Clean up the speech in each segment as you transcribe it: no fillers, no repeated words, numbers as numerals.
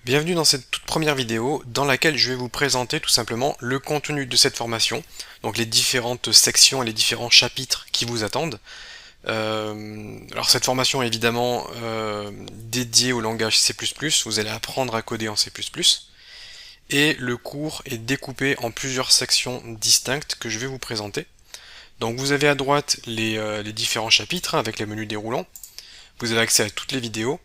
Bienvenue dans cette toute première vidéo dans laquelle je vais vous présenter tout simplement le contenu de cette formation, donc les différentes sections et les différents chapitres qui vous attendent. Alors cette formation est évidemment dédiée au langage C++, vous allez apprendre à coder en C++, et le cours est découpé en plusieurs sections distinctes que je vais vous présenter. Donc vous avez à droite les différents chapitres avec les menus déroulants, vous avez accès à toutes les vidéos,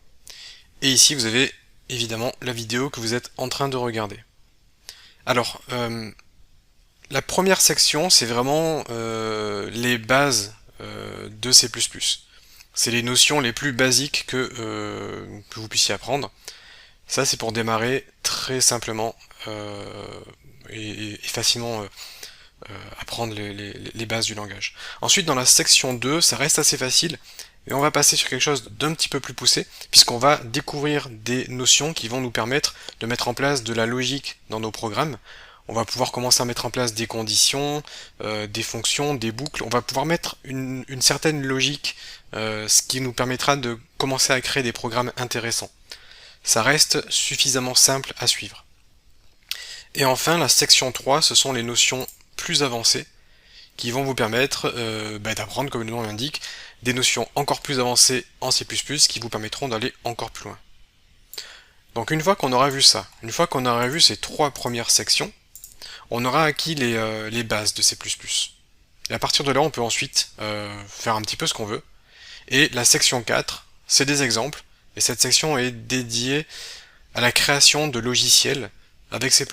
et ici vous avez évidemment la vidéo que vous êtes en train de regarder. Alors, la première section, c'est vraiment les bases de C++. C'est les notions les plus basiques que vous puissiez apprendre. Ça, c'est pour démarrer très simplement et facilement apprendre les bases du langage. Ensuite, dans la section 2, ça reste assez facile, et on va passer sur quelque chose d'un petit peu plus poussé, puisqu'on va découvrir des notions qui vont nous permettre de mettre en place de la logique dans nos programmes. On va pouvoir commencer à mettre en place des conditions, des fonctions, des boucles. On va pouvoir mettre une certaine logique, ce qui nous permettra de commencer à créer des programmes intéressants. Ça reste suffisamment simple à suivre. Et enfin, la section 3, ce sont les notions plus avancées qui vont vous permettre d'apprendre, comme le nom l'indique, des notions encore plus avancées en C++ qui vous permettront d'aller encore plus loin. Donc une fois qu'on aura vu ça, une fois qu'on aura vu ces trois premières sections, on aura acquis les bases de C++. Et à partir de là, on peut ensuite faire un petit peu ce qu'on veut. Et la section 4, c'est des exemples, et cette section est dédiée à la création de logiciels avec C++.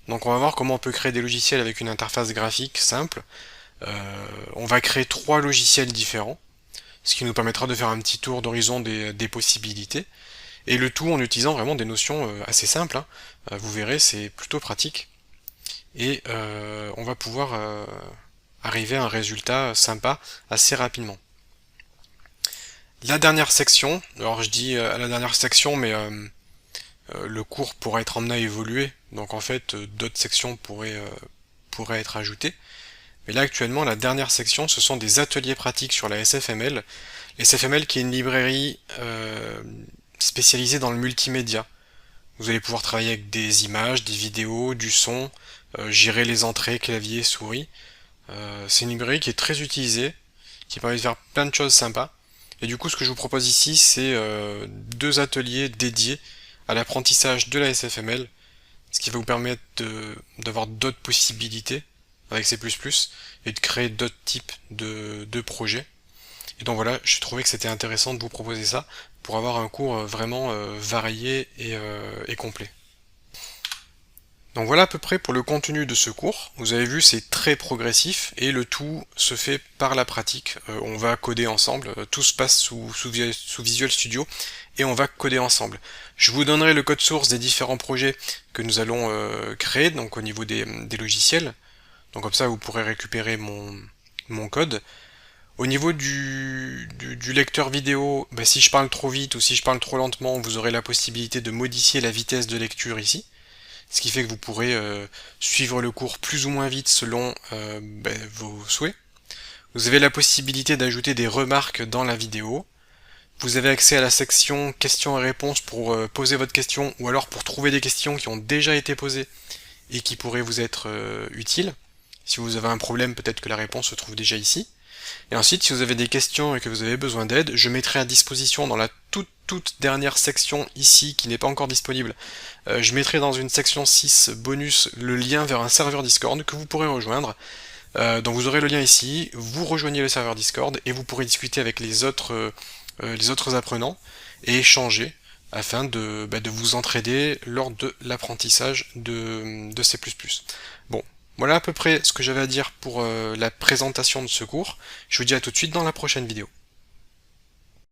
Donc on va voir comment on peut créer des logiciels avec une interface graphique simple. On va créer 3 logiciels différents, ce qui nous permettra de faire un petit tour d'horizon des possibilités, et le tout en utilisant vraiment des notions assez simples, hein. Vous verrez, c'est plutôt pratique, et on va pouvoir arriver à un résultat sympa assez rapidement. La dernière section, alors je dis à la dernière section, mais le cours pourrait être amené à évoluer, donc en fait d'autres sections pourraient être ajoutées. Mais là actuellement, la dernière section, ce sont des ateliers pratiques sur la SFML. SFML qui est une librairie spécialisée dans le multimédia. Vous allez pouvoir travailler avec des images, des vidéos, du son, gérer les entrées, clavier, souris. C'est une librairie qui est très utilisée, qui permet de faire plein de choses sympas. Et du coup, ce que je vous propose ici, c'est 2 ateliers dédiés à l'apprentissage de la SFML, ce qui va vous permettre d'avoir d'autres possibilités avec C++ et de créer d'autres types de projets. Et donc voilà, je trouvais que c'était intéressant de vous proposer ça pour avoir un cours vraiment varié et complet. Donc voilà à peu près pour le contenu de ce cours. Vous avez vu, c'est très progressif et le tout se fait par la pratique. On va coder ensemble, tout se passe sous Visual Studio et on va coder ensemble. Je vous donnerai le code source des différents projets que nous allons créer, donc au niveau des logiciels. Donc comme ça vous pourrez récupérer mon code. Au niveau du lecteur vidéo, si je parle trop vite ou si je parle trop lentement, vous aurez la possibilité de modifier la vitesse de lecture ici. Ce qui fait que vous pourrez suivre le cours plus ou moins vite selon vos souhaits. Vous avez la possibilité d'ajouter des remarques dans la vidéo. Vous avez accès à la section questions et réponses pour poser votre question ou alors pour trouver des questions qui ont déjà été posées et qui pourraient vous être utiles. Si vous avez un problème, peut-être que la réponse se trouve déjà ici. Et ensuite, si vous avez des questions et que vous avez besoin d'aide, je mettrai à disposition dans la toute dernière section ici, qui n'est pas encore disponible, je mettrai dans une section 6 bonus le lien vers un serveur Discord que vous pourrez rejoindre. Donc vous aurez le lien ici, vous rejoignez le serveur Discord et vous pourrez discuter avec les autres apprenants et échanger afin de vous entraider lors de l'apprentissage de C++. Bon, voilà à peu près ce que j'avais à dire pour la présentation de ce cours. Je vous dis à tout de suite dans la prochaine vidéo.